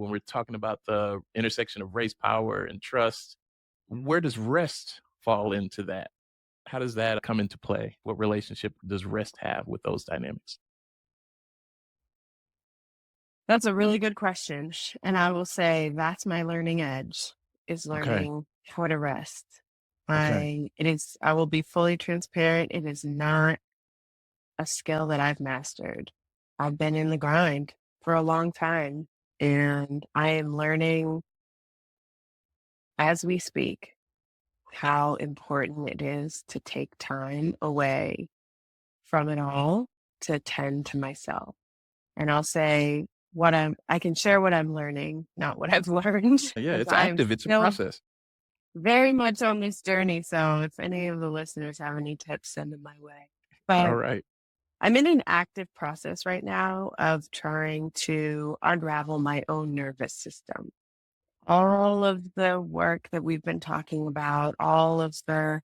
when we're talking about the intersection of race, power, and trust, where does rest fall into that? How does that come into play? What relationship does rest have with those dynamics? That's a really good question. And I will say that's my learning edge is Okay. learning how to rest. Okay. I will be fully transparent. It is not a skill that I've mastered. I've been in the grind for a long time and I am learning as we speak how important it is to take time away from it all to tend to myself. And I'll say I can share what I'm learning, not what I've learned, Yeah, because it's I'm active. It's a still process. very much on this journey. So if any of the listeners have any tips, send them my way. All But right. I'm in an active process right now of trying to unravel my own nervous system. All of the work that we've been talking about, all of the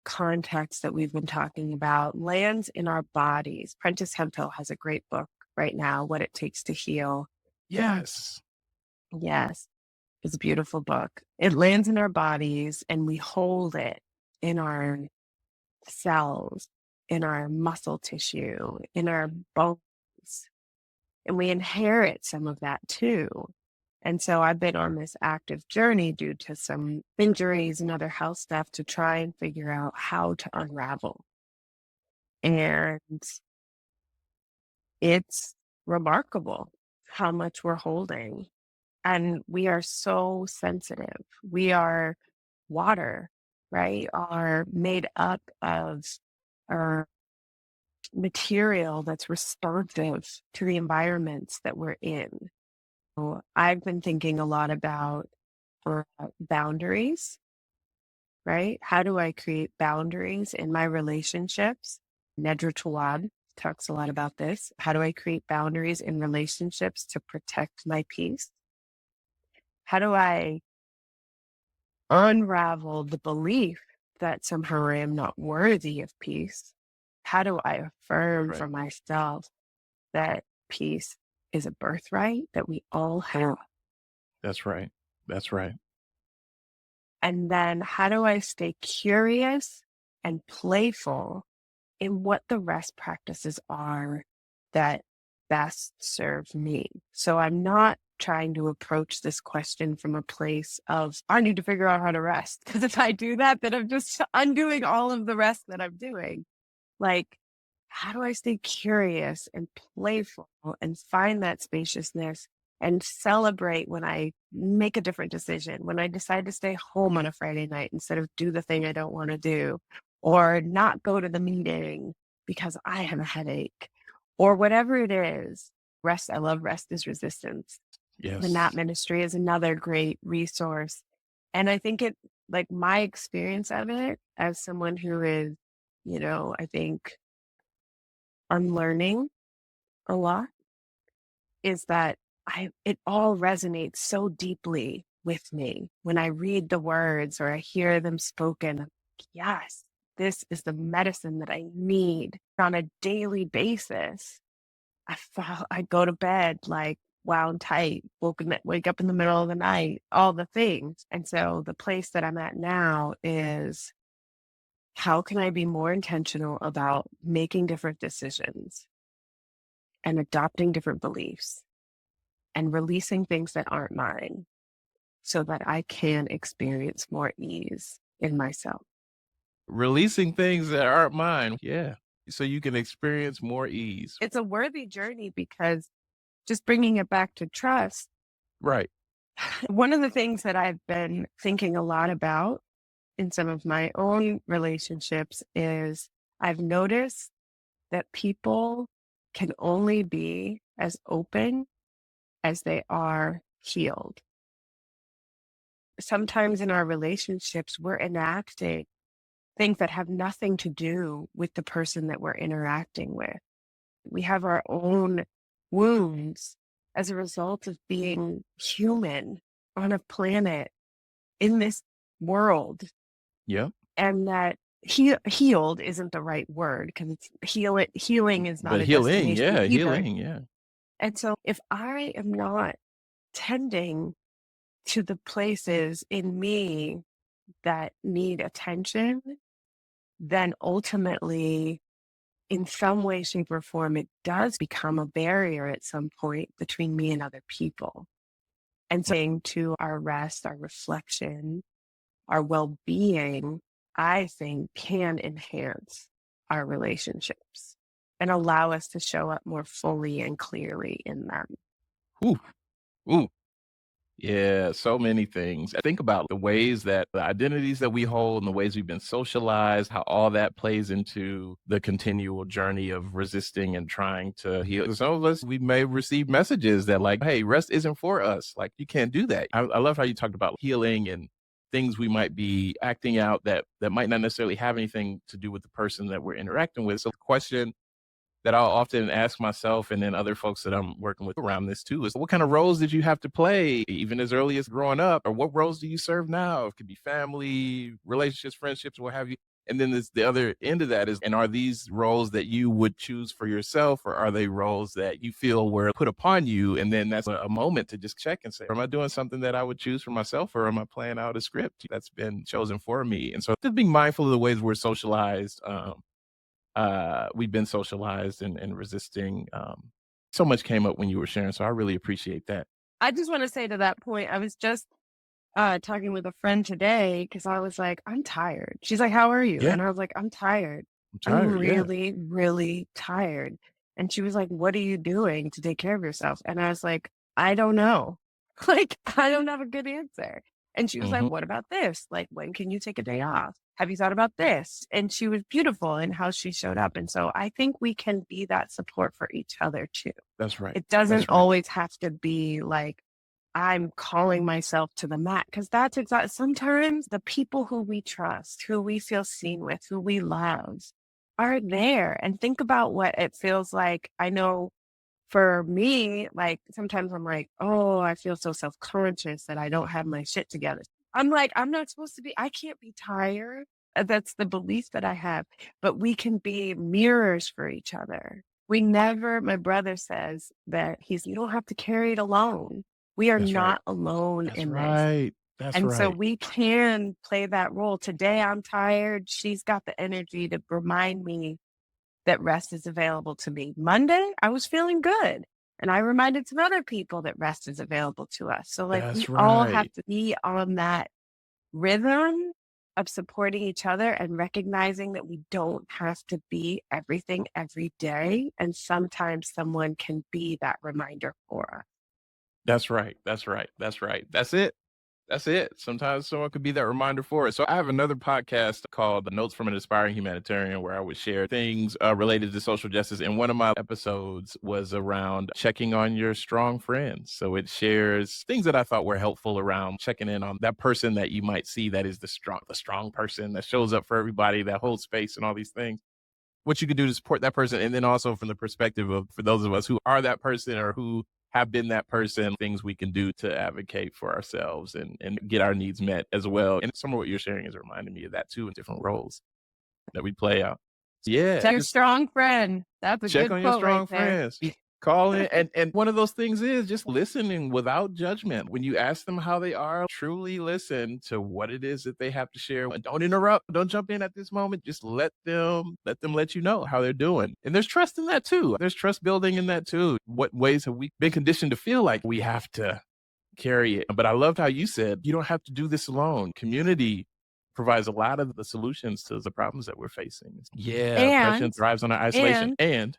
context that we've been talking about lands in our bodies. Prentice Hemphill has a great book right now, What It Takes to Heal. Yes. Yes, it's a beautiful book. It lands in our bodies and we hold it in our cells, in our muscle tissue, in our bones, and we inherit some of that too. And so I've been on this active journey due to some injuries and other health stuff to try and figure out how to unravel. And it's remarkable how much we're holding. And we are so sensitive. We are water, right? Are made up of our material that's responsive to the environments that we're in. So I've been thinking a lot about boundaries, right? How do I create boundaries in my relationships? Nedra Tawwab talks a lot about this. How do I create boundaries in relationships to protect my peace? How do I unravel the belief that somehow I am not worthy of peace? How do I affirm Right. for myself that peace is a birthright that we all have? That's right. That's right. And then how do I stay curious and playful in what the rest practices are that best serve me? So I'm not trying to approach this question from a place of, I need to figure out how to rest. Because if I do that, then I'm just undoing all of the rest that I'm doing. Like, how do I stay curious and playful and find that spaciousness and celebrate when I make a different decision, when I decide to stay home on a Friday night instead of do the thing I don't want to do, or not go to the meeting because I have a headache, or whatever it is. Rest, I love Rest is Resistance. The Nap Yes. Ministry is another great resource. And I think like my experience of it as someone who is, I think unlearning a lot is that it all resonates so deeply with me when I read the words or I hear them spoken. I'm like, yes, this is the medicine that I need on a daily basis. I go to bed like wound tight, wake up in the middle of the night, all the things. And so the place that I'm at now is, how can I be more intentional about making different decisions and adopting different beliefs and releasing things that aren't mine so that I can experience more ease in myself. Releasing things that aren't mine. Yeah. So you can experience more ease. It's a worthy journey because just bringing it back to trust, Right. one of the things that I've been thinking a lot about in some of my own relationships is I've noticed that people can only be as open as they are healed. Sometimes in our relationships, we're enacting things that have nothing to do with the person that we're interacting with. We have our own wounds as a result of being human on a planet in this world. Yep. And that healed isn't the right word because healing is not But a healing, destination yeah, either. healing, yeah. And so if I am not tending to the places in me that need attention, then ultimately, in some way, shape, or form, it does become a barrier at some point between me and other people. And so, to our rest, our reflection, our well being, I think can enhance our relationships and allow us to show up more fully and clearly in them. Ooh, ooh. Yeah, so many things. I think about the ways that the identities that we hold and the ways we've been socialized, how all that plays into the continual journey of resisting and trying to heal. Some of us, we may receive messages that, like, hey, rest isn't for us. Like, you can't do that. I love how you talked about healing and things we might be acting out that might not necessarily have anything to do with the person that we're interacting with. So the question that I'll often ask myself and then other folks that I'm working with around this too is what kind of roles did you have to play even as early as growing up? Or what roles do you serve now? It could be family, relationships, friendships, what have you. And then there's the other end of that is, and are these roles that you would choose for yourself, or are they roles that you feel were put upon you? And then that's a moment to just check and say, am I doing something that I would choose for myself, or am I playing out a script that's been chosen for me? And so just being mindful of the ways we're socialized, we've been socialized and resisting. So much came up when you were sharing, so I really appreciate that. I just want to say to that point, I was just talking with a friend today because I was like, I'm tired. She's like, how are you? Yeah, And I was like, I'm tired. I'm I'm tired. Yeah. really, really tired. And she was like, what are you doing to take care of yourself? And I was like, I don't know. Like, I don't have a good answer. And she was like, Hmm. what about this? Like, when can you take a day off? Have you thought about this? And she was beautiful in how she showed up. And so I think we can be that support for each other too. That's right. It doesn't That's right. always have to be like, I'm calling myself to the mat because that's exactly sometimes the people who we trust, who we feel seen with, who we love are there. And think about what it feels like. I know for me, like sometimes I'm like, oh, I feel so self conscious that I don't have my shit together. I'm like, I'm not supposed to be, I can't be tired. That's the belief that I have. But we can be mirrors for each other. We never, my brother says that you don't have to carry it alone. We are That's right. not alone That's in this. right. That's And so right. we can play that role. Today I'm tired. She's got the energy to remind me that rest is available to me. Monday, I was feeling good. And I reminded some other people that rest is available to us. So, like, we That's all have right. to be on that rhythm of supporting each other and recognizing that we don't have to be everything every day. And sometimes someone can be that reminder for us. That's right. That's right. That's right. That's it. That's it. Sometimes someone could be that reminder for it. So I have another podcast called The Notes from an Aspiring Humanitarian where I would share things related to social justice. And one of my episodes was around checking on your strong friends. So it shares things that I thought were helpful around checking in on that person that you might see that is the strong person that shows up for everybody, that holds space and all these things. What you could do to support that person. And then also from the perspective of, for those of us who are that person or who have been that person, things we can do to advocate for ourselves and get our needs met as well. And some of what you're sharing is reminding me of that too in different roles that we play out. So yeah, Tell your just strong friend. That's a check good on your quote right strong there. friends. Call in, and one of those things is just listening without judgment. When you ask them how they are, truly listen to what it is that they have to share. And don't interrupt. Don't jump in at this moment. Just let them let you know how they're doing. And there's trust in that too. There's trust building in that too. What ways have we been conditioned to feel like we have to carry it? But I loved how you said you don't have to do this alone. Community provides a lot of the solutions to the problems that we're facing. Yeah, oppression And, thrives on our isolation. and And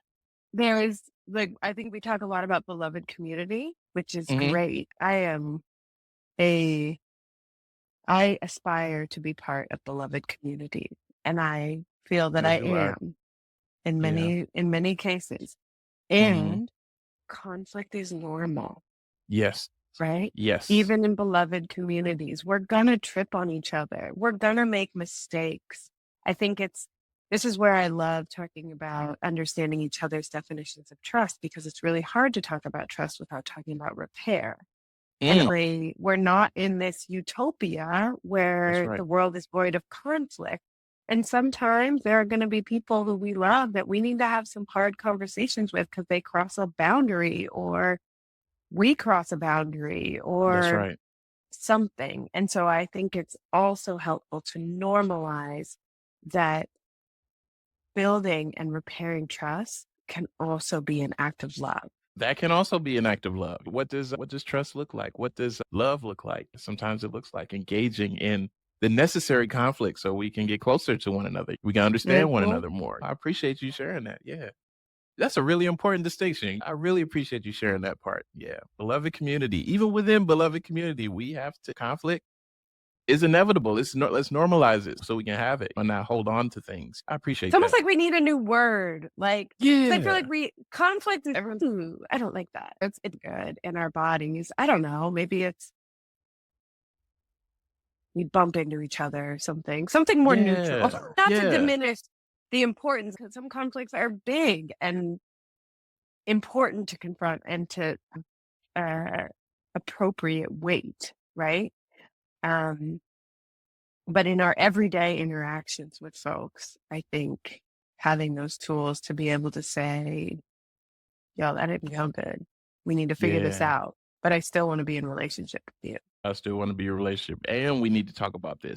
there is like, I think we talk a lot about beloved community, which is mhm, great. A, I aspire to be part of beloved community, and I feel that as I do I. am Yeah. in many cases. Mhm. And conflict is normal, Yes. right? Yes. Even in beloved communities, we're gonna trip on each other. We're gonna make mistakes. I think this is where I love talking about understanding each other's definitions of trust because it's really hard to talk about trust without talking about repair. And Mm. we're not in this utopia That's where right. the world is void of conflict. And sometimes there are going to be people who we love that we need to have some hard conversations with because they cross a boundary or we cross a boundary That's or right. something. And so I think it's also helpful to normalize that building and repairing trust can also be an act of love. That can also be an act of love. What does trust look like? What does love look like? Sometimes it looks like engaging in the necessary conflict so we can get closer to one another. We can understand one Mhm. another more. I appreciate you sharing that. Yeah. That's a really important distinction. I really appreciate you sharing that part. Yeah. Beloved community. Even within beloved community, we have to conflict is inevitable. Let's normalize it so we can have it and not hold on to things. I It's appreciate almost that. like we need a new word, like, 'cause I feel Yeah. like we conflict is everyone's, "Ooh, I don't like that." It's good in our bodies. I don't know, maybe it's we bump into each other or something more neutral. Yeah. Not to Yeah. diminish the importance, because some conflicts are big and important to confront and to, uh, appropriate weight, right? Um, but in our everyday interactions with folks, I think having those tools to be able to say, "Yo, that didn't feel good. We need to figure this Yeah. out, but I still wanna be in relationship with you." I still want to be a relationship and we need to talk about this.